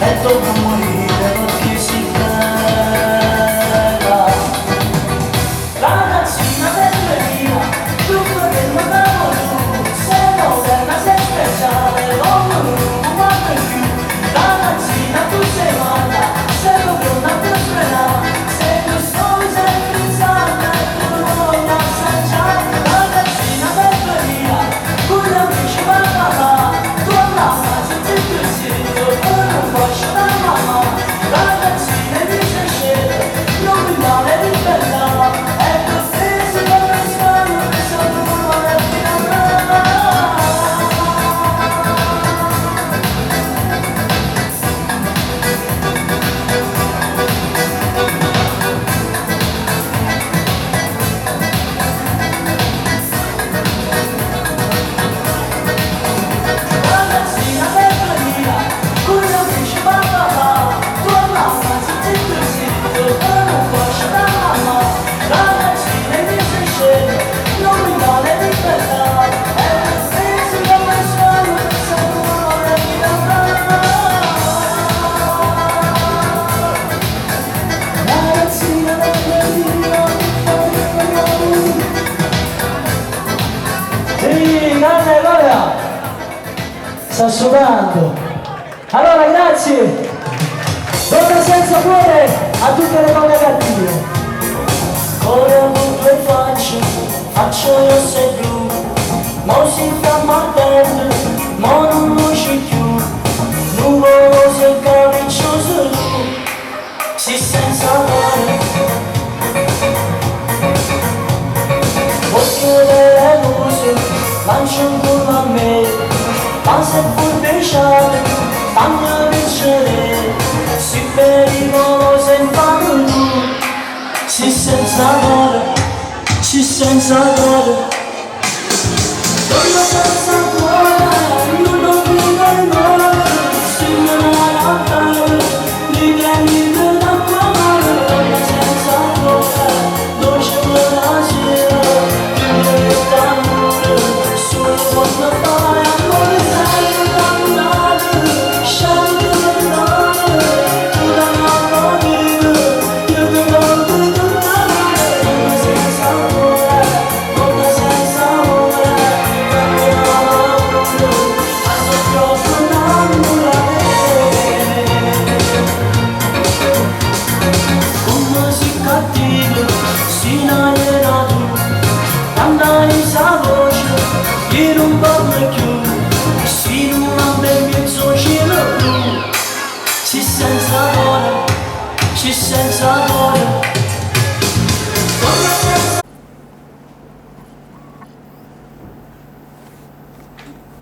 e dopo morire perché si bella. Ragazzina bellina, tu che non avevo tu, sei moderna, sei speciale, non guardo più. Ragazzina tu sei matta, sei proprio una persona, sei più solo, sei frizzata, e tu non voglio assaggiare. Ragazzina bellina, con gli amici va papà, tu andava tutti così, io non faccio la mamma. Ragazzina mi sei scelta, non mi vale di bella, e così si va pensando che sono una vecchia brava. Ragazzina bellina, con gli amici va papà, tu andava tutti così, io non faccio la mamma. Ragazzina mi sei scelta, non mi vale di bella, e così si va pensando che sono una vecchia brava. Ragazzina bellina, sì, grande Gloria, sta sudando. Allora, grazie. Donna senza cuore a tutte le donne cattive. Cuore avuto e faccio io sei blu, mo si fiamma ardente, mo non luce più, nuvoloso e capriccioso tu, si senza cuore. Occhio delle luci, lancio un curva a me, ma se furbesciate, fammi vincere, si pericolosa in fanno tu, si senza cuore, si senza cuore. Donna senza cuore, io non vivo in mare, si me la raccare, li prendi da cuore. Donna senza cuore, dolce buonasera, vive d'amore, solo quando fai amore sei innamorato, scendo del mare, tu da mamma mia, io ti voglio tornare. Donna senza cuore, donna senza amore, dammi l'amore, a sopra innamorare. Come si cattivo, si innamorato, cantare sa voce, che non parla più, si non ha ben mezzo cielo blu, si senza cuore, si senza cuore.